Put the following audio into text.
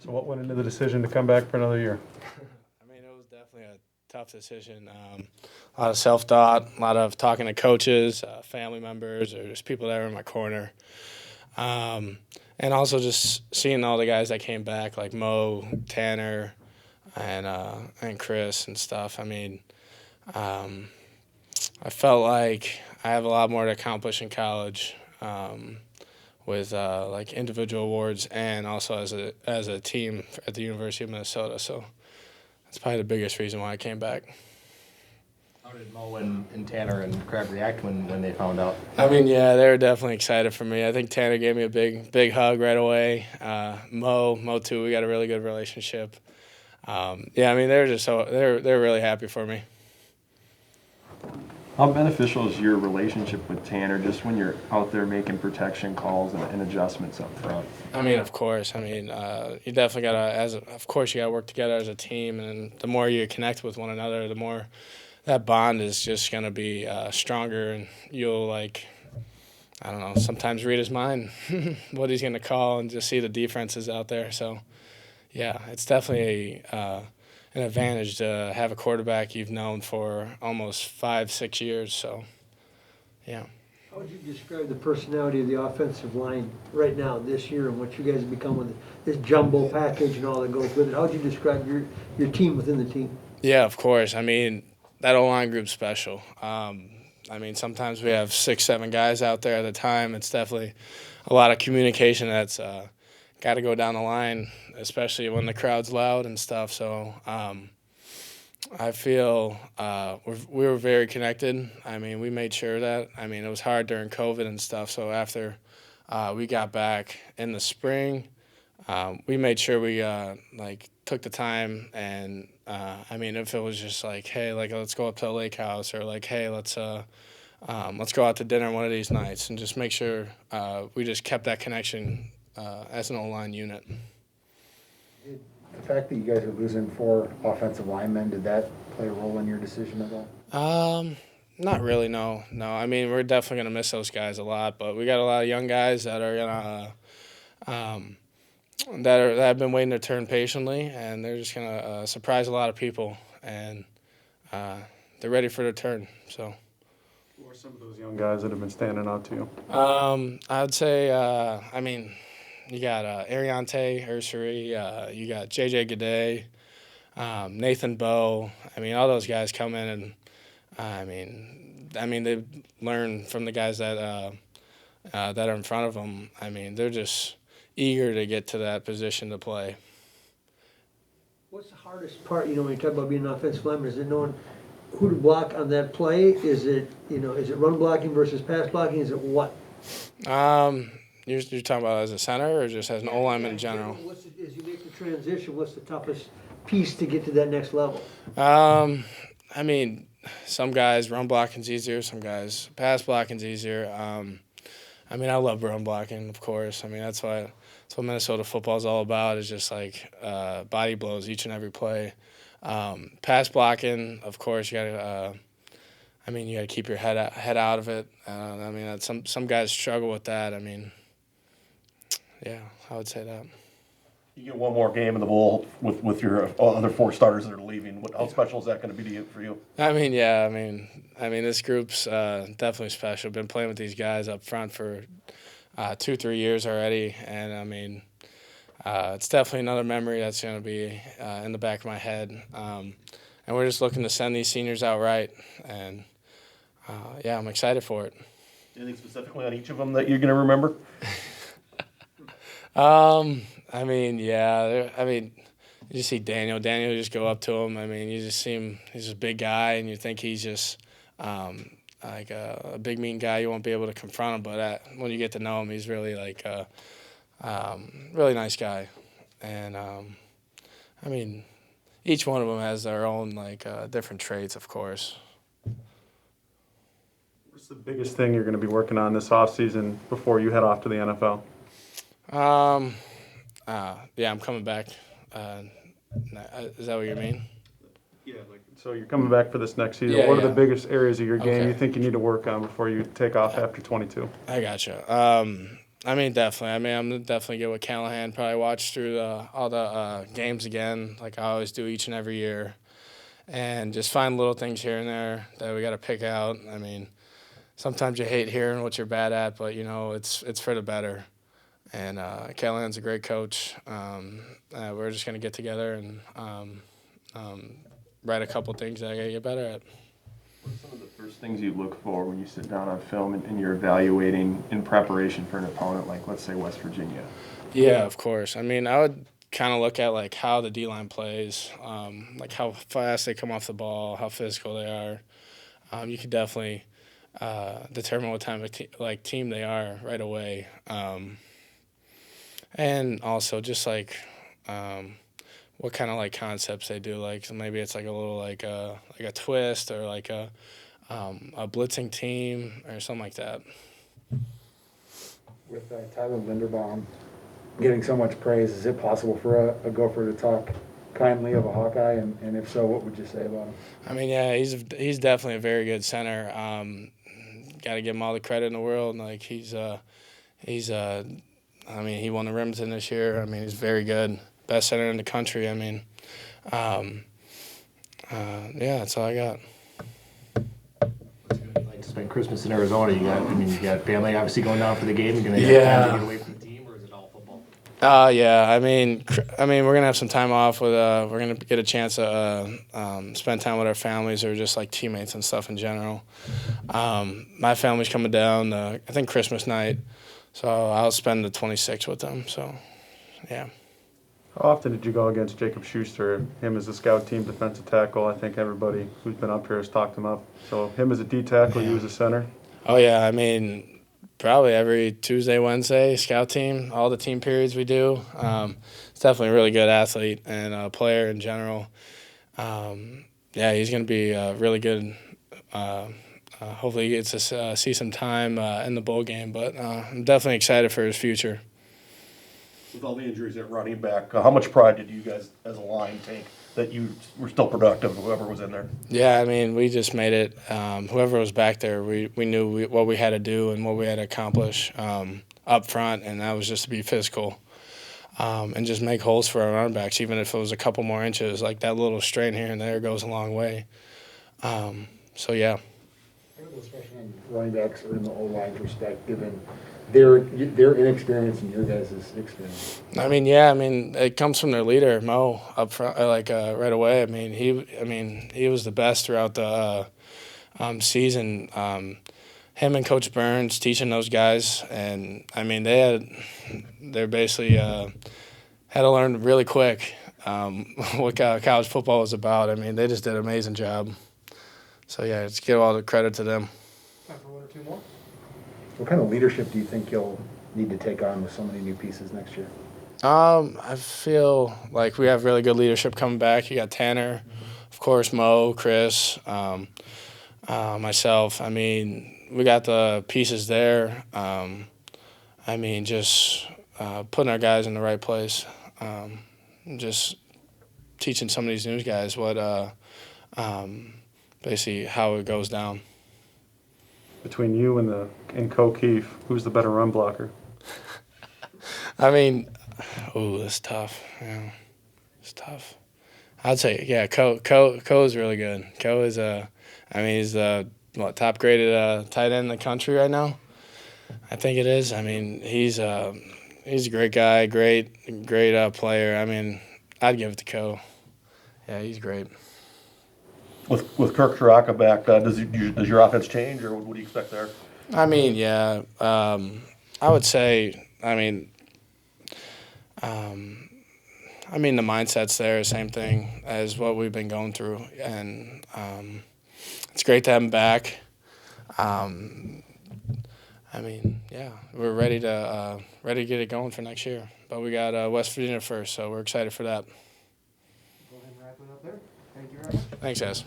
So what went into the decision to come back for another year? I mean, it was definitely a tough decision. A lot of self-thought, a lot of talking to coaches, family members, or just people that were in my corner. And also just seeing all the guys that came back, like Mo, Tanner, and Chris and stuff. I mean, I felt like I have a lot more to accomplish in college with like individual awards and also as a team at the University of Minnesota. So that's probably the biggest reason why I came back. How did Mo and Tanner and Craig react when they found out? I mean, yeah, they were definitely excited for me. I think Tanner gave me a big hug right away. Mo too. We got a really good relationship. Yeah, I mean, they were just they're really happy for me. How beneficial is your relationship with Tanner just when you're out there making protection calls and adjustments up front? I mean, of course. I mean, you definitely of course, you gotta work together as a team, and the more you connect with one another, the more that bond is just gonna be stronger, and you'll like, I don't know, sometimes read his mind, what he's gonna call, and just see the defenses out there. So, yeah, it's definitely an advantage to have a quarterback you've known for almost 5-6 years. So, yeah. How would you describe the personality of the offensive line right now, this year, and what you guys have become with this jumbo package and all that goes with it? How would you describe your team within the team? Yeah, of course. I mean, that O-line group's special. I mean, sometimes we have 6, 7 guys out there at a time. It's definitely a lot of communication that's got to go down the line, especially when the crowd's loud and stuff. So I feel we were very connected. I mean, we made sure that. I mean, it was hard during COVID and stuff. So after we got back in the spring, we made sure we took the time. And I mean, if it was just like, hey, like let's go up to the lake house, or like, hey, let's go out to dinner one of these nights, and just make sure we just kept that connection as an O-line unit. The fact that you guys are losing 4 offensive linemen, did that play a role in your decision at all? Not really, no. I mean, we're definitely gonna miss those guys a lot, but we got a lot of young guys that are gonna that have been waiting their turn patiently, and they're just gonna surprise a lot of people, and they're ready for their turn. So. Who are some of those young guys that have been standing out to you? I would say, I mean, you got Ariante Ursary, you got J.J. Gaudet, Nathan Bowe. I mean, all those guys come in, and I mean, they learn from the guys that are in front of them. I mean, they're just eager to get to that position to play. What's the hardest part, when you talk about being an offensive lineman, is it knowing who to block on that play? Is it run blocking versus pass blocking? Is it what? You're talking about as a center or just as an O-lineman in general? As you make the transition, what's the toughest piece to get to that next level? I mean, some guys run blocking's easier, some guys pass blocking's easier. I mean, I love run blocking, of course. I mean, that's what Minnesota football is all about, is just like body blows each and every play. Pass blocking, of course, you gotta keep your head out of it. I mean, some guys struggle with that. I mean, yeah, I would say that. You get one more game in the bowl with your other 4 starters that are leaving. How special is that going to be for you? I mean, yeah, I mean, this group's definitely special. Been playing with these guys up front for 2-3 years already, and I mean, it's definitely another memory that's going to be in the back of my head. And we're just looking to send these seniors out right, and yeah, I'm excited for it. Anything specifically on each of them that you're going to remember? I mean, yeah. I mean, you just see Daniel. You just go up to him. I mean, you just see him. He's a big guy, and you think he's just like a big, mean guy. You won't be able to confront him, but when you get to know him, he's really like really nice guy. And I mean, each one of them has their own different traits, of course. What's the biggest thing you're going to be working on this offseason before you head off to the NFL? Yeah, I'm coming back. Is that what you mean? Yeah, so you're coming back for this next season. Yeah, What are yeah. the biggest areas of your game Okay. you think you need to work on before you take off after 22? I gotcha. I mean, definitely. I mean, I'm definitely good with Callahan. Probably watch through all the games again, like I always do each and every year, and just find little things here and there that we got to pick out. I mean, sometimes you hate hearing what you're bad at, but you know it's for the better. And Callahan's a great coach. We're just gonna get together and write a couple things that I gotta get better at. What are some of the first things you look for when you sit down on film and you're evaluating in preparation for an opponent like, let's say, West Virginia? Yeah, of course. I mean, I would kind of look at like how the D-line plays, like how fast they come off the ball, how physical they are. You could definitely determine what type of team they are right away, and also just like what kind of like concepts they do. Like so maybe it's like a little like a twist or like a blitzing team or something like that. With Tyler Linderbaum getting so much praise, is it possible for a Gopher to talk kindly of a Hawkeye? And if so, what would you say about him? I mean, yeah, he's definitely a very good center. Got to give him all the credit in the world. Like I mean, he won the Remington this year. I mean, he's very good, best center in the country. I mean, yeah, that's all I got. Like to spend Christmas in Arizona, you got family obviously going down for the game. You're gonna have Yeah. time to get away from the team, or is it all football? Yeah. I mean, we're gonna have some time off with. We're gonna get a chance to spend time with our families or just like teammates and stuff in general. My family's coming down. I think Christmas night, so I'll spend the 26th with them. So, yeah. How often did you go against Jacob Schuster? Him as a scout team defensive tackle. I think everybody who's been up here has talked him up. So him as a D tackle, you as a center. Oh yeah. I mean, probably every Tuesday, Wednesday, scout team, all the team periods we do. It's definitely a really good athlete and a player in general. Yeah, he's going to be really good. Hopefully he gets to see some time in the bowl game, but I'm definitely excited for his future. With all the injuries at running back, how much pride did you guys as a line take that you were still productive, whoever was in there? Yeah, I mean, we just made it. Whoever was back there, we knew what we had to do and what we had to accomplish up front, and that was just to be physical and just make holes for our running backs, even if it was a couple more inches. Like that little strain here and there goes a long way. So, yeah. Especially in running backs or in the O-line perspective, and their inexperience and your guys' experience. I mean, yeah. I mean, it comes from their leader, Mo, up front, right away. I mean, he was the best throughout the season. Him and Coach Burns teaching those guys, and I mean, they basically had to learn really quick what college football was about. I mean, they just did an amazing job. So yeah, just give all the credit to them. Time for one or two more. What kind of leadership do you think you'll need to take on with so many new pieces next year? I feel like we have really good leadership coming back. You got Tanner, of course, Mo, Chris, myself. I mean, we got the pieces there. I mean, just putting our guys in the right place. Just teaching some of these new guys what basically how it goes down. Between you and Ko Keefe, who's the better run blocker? I mean, that's tough. Yeah, it's tough. I'd say, yeah, Ko is really good. Ko is he's the top graded tight end in the country right now. I think it is. I mean, he's a great guy, great player. I mean, I'd give it to Ko. Yeah, he's great. With Kirk Chiraka back, does your offense change, or what do you expect there? I mean, yeah. I would say, I mean, the mindset's there, same thing as what we've been going through, and it's great to have him back. I mean, yeah, we're ready to get it going for next year, but we got West Virginia first, so we're excited for that. Go ahead and wrap it up there. Thank you very much. Thanks, guys.